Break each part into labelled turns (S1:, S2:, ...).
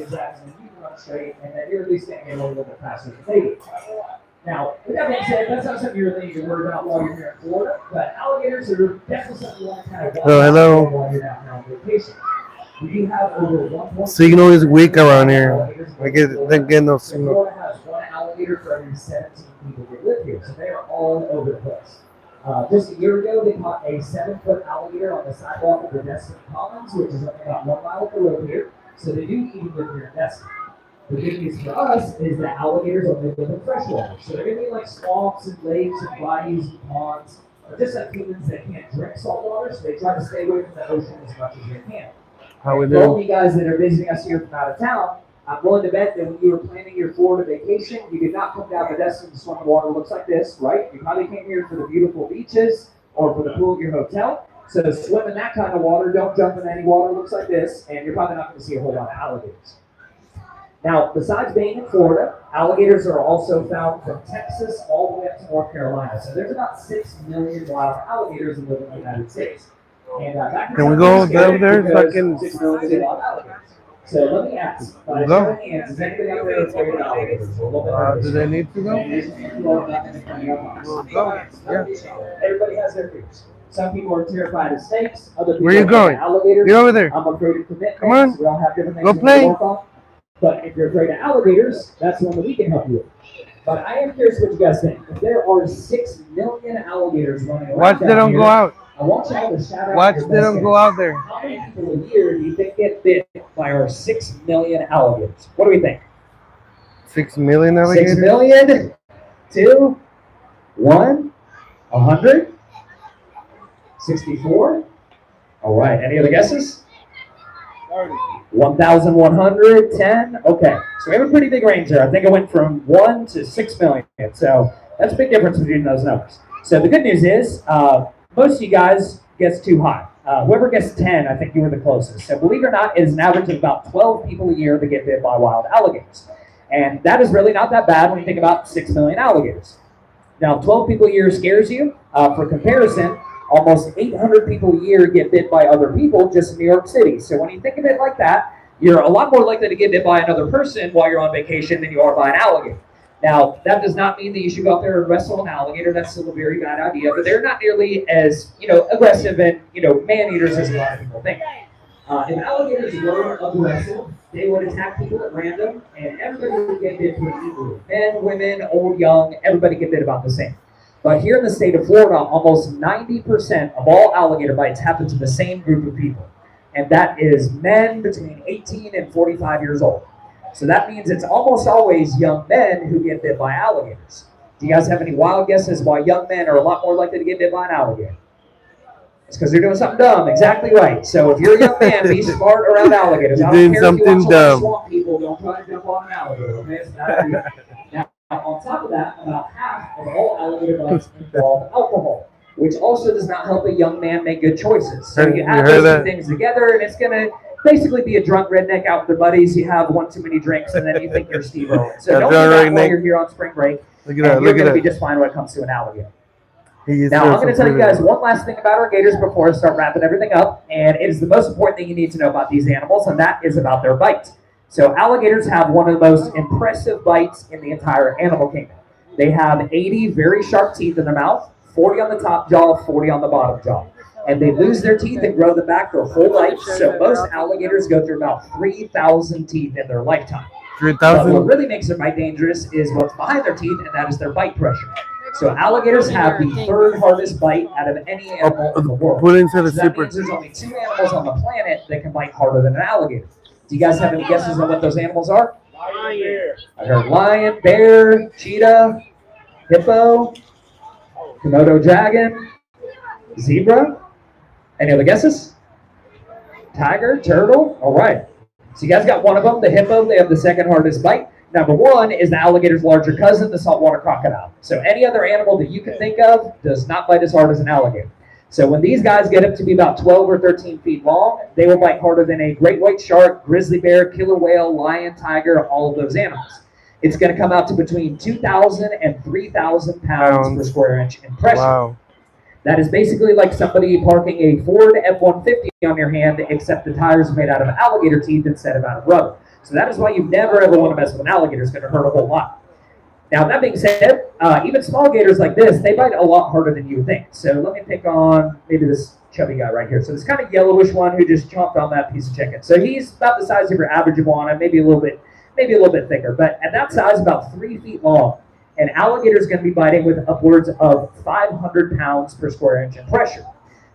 S1: Jackson, you can run straight, and then you're at least going to get a little bit faster than they do. Now, with that being said, that's not something you're really need to worry about while you're here in Florida, but alligators are definitely something you want to kind of watch
S2: Hello.
S1: while you're down here on vacation. We do have over 1.2
S2: Signal is weak around here.
S1: alligators
S2: I don't get no
S1: so
S2: signal.
S1: Florida has one alligator for every 17 people that live here, so they are all over the place. Just a year ago, they caught a 7-foot alligator on the sidewalk of the Destin Commons, which is only about 1 mile up the road here. So they do even live here in Destin. The good news for us is that alligators only live in freshwater. So they're going to be like swamps and lakes and bayous and ponds, or just like humans that can't drink salt water, so they try to stay away from the ocean as much as they can.
S2: How we
S1: For all
S2: doing?
S1: you guys that are visiting us here from out of town, I'm willing to bet that when you were planning your Florida vacation, you did not come down to Destin to swim in water looks like this, right? You probably came here for the beautiful beaches or for the pool at your hotel. So swim in that kind of water, don't jump in any water looks like this, and you're probably not going to see a whole lot of alligators. Now, besides being in Florida, alligators are also found from Texas all the way up to North Carolina. So there's about 6 million wild alligators that live in the United States. And that
S2: Can we go down there so I
S1: because
S2: can?
S1: 6 million wild alligators. So let me ask, by
S2: Go.
S1: show of hands, is anybody out there afraid of alligators? A little bit of
S2: Do they need to go?
S1: We'll
S2: go. Yeah.
S1: Everybody has their fears. Some people are terrified of snakes. Other people
S2: Where you
S1: are afraid
S2: going?
S1: of alligators.
S2: Get over there.
S1: I'm afraid of commitments.
S2: Come on.
S1: We all have different things
S2: Go
S1: we
S2: play.
S1: work on. But if you're afraid of alligators, that's one that we can help you with. But I am curious what you guys think. If there are 6 million alligators running around
S2: Watch they
S1: down
S2: don't
S1: here,
S2: go out.
S1: I want y'all to shout out
S2: Watch
S1: your
S2: they
S1: best
S2: don't go
S1: guess.
S2: out there.
S1: How many people a year do you think get bit by our 6 million alligators? What do we think?
S2: 6 million
S1: 6
S2: alligators.
S1: million? 2? 1? 100? 64? All right. Any other guesses? 1,110. Okay, so we have a pretty big range there. I think it went from 1 to 6 million. So that's a big difference between those numbers. So the good news is most of you guys guessed too high. Whoever guessed 10, I think you were the closest. So believe it or not, it is an average of about 12 people a year that get bit by wild alligators. And that is really not that bad when you think about 6 million alligators. Now, 12 people a year scares you. For comparison, almost 800 people a year get bit by other people just in New York City. So when you think of it like that, you're a lot more likely to get bit by another person while you're on vacation than you are by an alligator. Now, that does not mean that you should go out there and wrestle an alligator. That's still a very bad idea, but they're not nearly as, aggressive and, man-eaters as a lot of people think. If alligators were aggressive, they would attack people at random, and everybody would get bit pretty equally. Men, women, old, young, everybody get bit about the same. But here in the state of Florida, almost 90% of all alligator bites happen to the same group of people. And that is men between 18 and 45 years old. So that means it's almost always young men who get bit by alligators. Do you guys have any wild guesses why young men are a lot more likely to get bit by an alligator? It's because they're doing something dumb. Exactly right. So if you're a young man, be smart around alligators.
S2: You're
S1: I don't
S2: doing
S1: care if you
S2: something
S1: watch a lot of
S2: dumb.
S1: swamp people, don't try to jump on an alligator. Okay? It's not good. Now, on top of that, about half of all alligator bites involve alcohol, which also does not help a young man make good choices. So you add
S2: heard
S1: those
S2: that?
S1: two things together, and it's going to basically be a drunk redneck out with their buddies. You have one too many drinks, and then you think you're Steve Irwin. So
S2: A
S1: don't do
S2: drunk
S1: that while
S2: redneck.
S1: you're here on spring break.
S2: Look
S1: And
S2: at that.
S1: you're
S2: Look
S1: going
S2: at
S1: to be
S2: that.
S1: just fine when it comes to an alligator.
S2: He is
S1: Now, I'm going to tell you
S2: pretty.
S1: guys one last thing about our gators before I start wrapping everything up, and it is the most important thing you need to know about these animals, and that is about their bite. So alligators have one of the most impressive bites in the entire animal kingdom. They have 80 very sharp teeth in their mouth, 40 on the top jaw, 40 on the bottom jaw. And they lose their teeth and grow them back their whole life, so most alligators go through about 3,000 teeth in their lifetime. But what
S2: 3,000.
S1: really makes their bite dangerous is what's behind their teeth, and that is their bite pressure. So alligators have the third hardest bite out of any animal in the world.
S2: Put it into the
S1: So that
S2: super.
S1: means there's only 2 animals on the planet that can bite harder than an alligator. Do you guys have any guesses on what those animals are? I heard lion, bear, cheetah, hippo, Komodo dragon, zebra. Any other guesses? Tiger, turtle. All right. So you guys got one of them, the hippo. They have the second hardest bite. Number 1 is the alligator's larger cousin, the saltwater crocodile. So any other animal that you can think of does not bite as hard as an alligator. So when these guys get up to be about 12 or 13 feet long, they will bite harder than a great white shark, grizzly bear, killer whale, lion, tiger, all of those animals. It's going to come out to between 2,000 and 3,000 pounds per square inch in pressure.
S2: Wow.
S1: That is basically like somebody parking a Ford F-150 on your hand, except the tires are made out of alligator teeth instead of out of rubber. So that is why you never ever want to mess with an alligator. It's going to hurt a whole lot. Now, that being said, even small gators like this, they bite a lot harder than you would think. So let me pick on maybe this chubby guy right here. So this kind of yellowish one who just chomped on that piece of chicken. So he's about the size of your average iguana, maybe a little bit thicker. But at that size, about 3 feet long, an alligator is going to be biting with upwards of 500 pounds per square inch in pressure.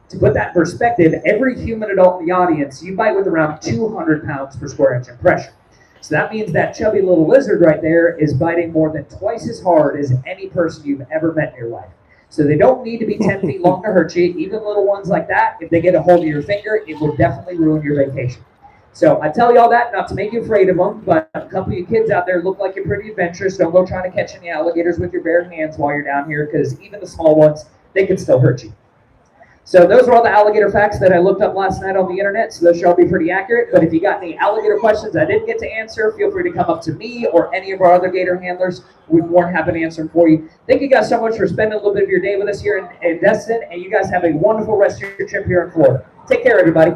S1: To put that in perspective, every human adult in the audience, you bite with around 200 pounds per square inch in pressure. So that means that chubby little lizard right there is biting more than twice as hard as any person you've ever met in your life. So they don't need to be 10 feet long to hurt you. Even little ones like that, if they get a hold of your finger, it will definitely ruin your vacation. So I tell you all that not to make you afraid of them, but a couple of you kids out there look like you're pretty adventurous. Don't go trying to catch any alligators with your bare hands while you're down here, because even the small ones, they can still hurt you. So those are all the alligator facts that I looked up last night on the internet, so those should all be pretty accurate. But if you got any alligator questions I didn't get to answer, feel free to come up to me or any of our other gator handlers. We'd be more than happy to answer them for you. Thank you guys so much for spending a little bit of your day with us here in Destin, and you guys have a wonderful rest of your trip here in Florida. Take care, everybody.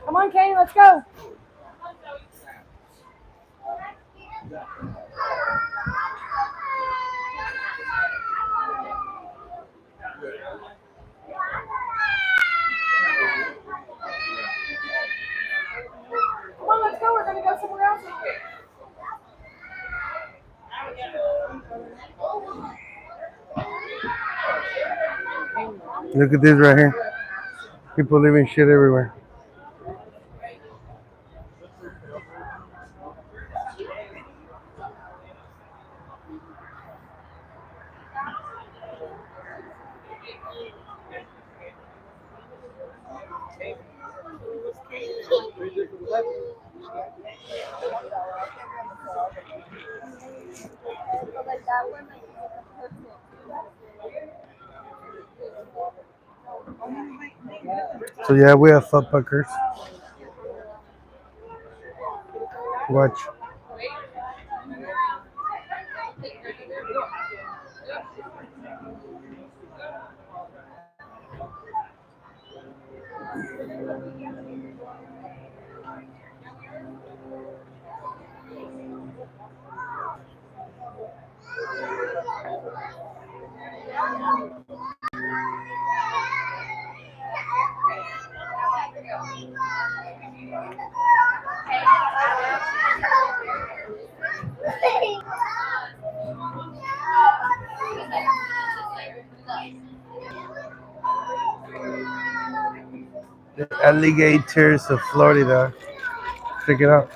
S3: Come on, Kane, let's go. Come on, let's go. We're going to go somewhere else.
S2: Look at this right here. People leaving shit everywhere. So yeah, we have thought puckers. Watch. The alligators of Florida. Check it out.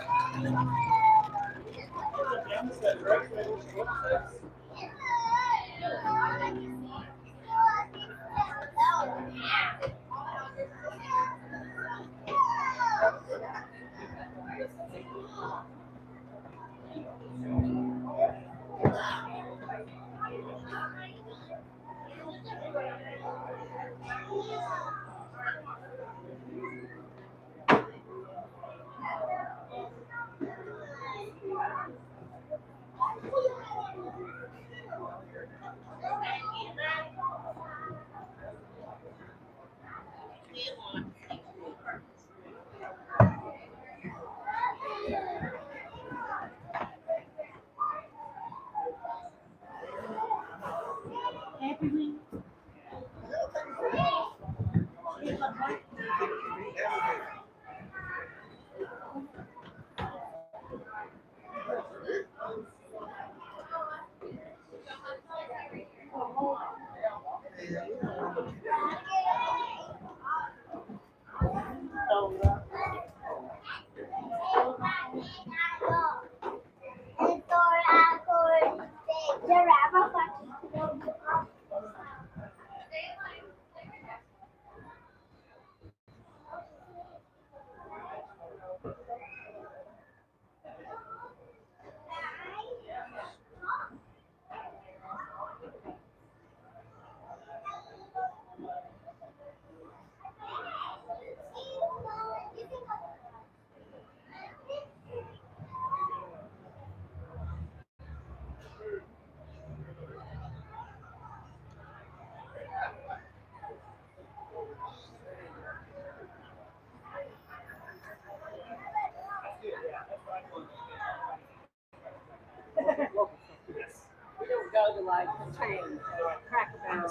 S3: like contained, like Cracker Barrel.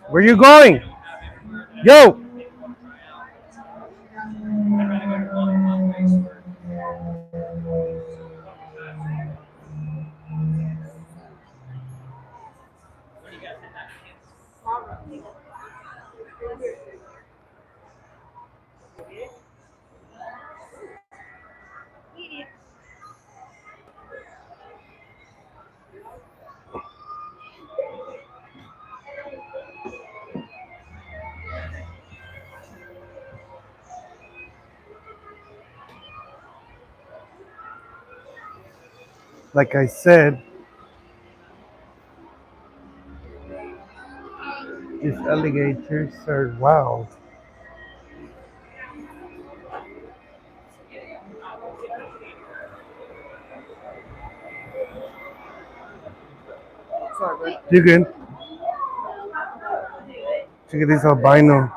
S2: Where you going? Yo! Like I said, these alligators are wild.
S3: Sorry, bro.
S2: You good? Check out this albino.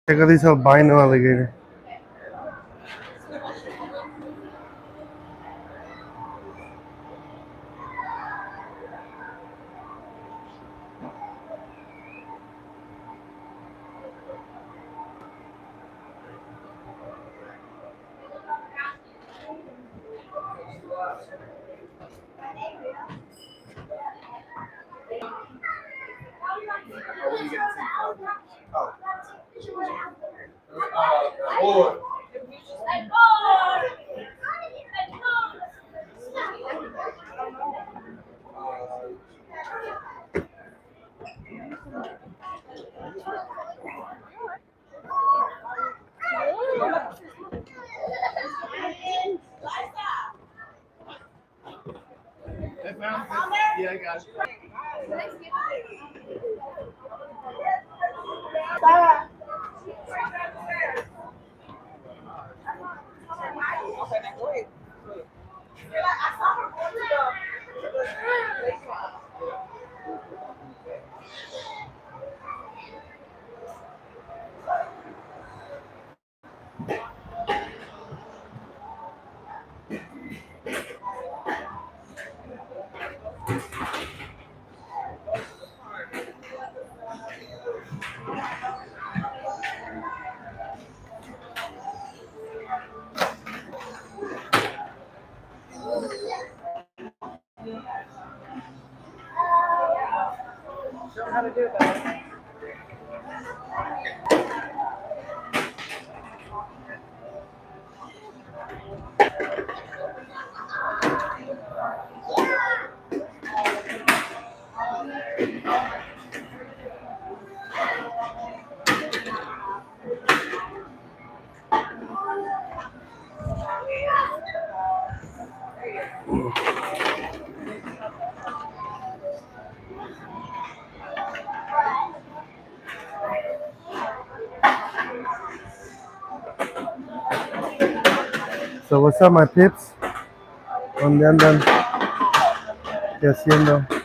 S2: Check out this albino alligator.
S4: Yeah, I got you.
S3: Okay, now go ahead. Show them how to do it, guys.
S2: So what's up, my pips? ¿Dónde andan? ¿Qué haciendo?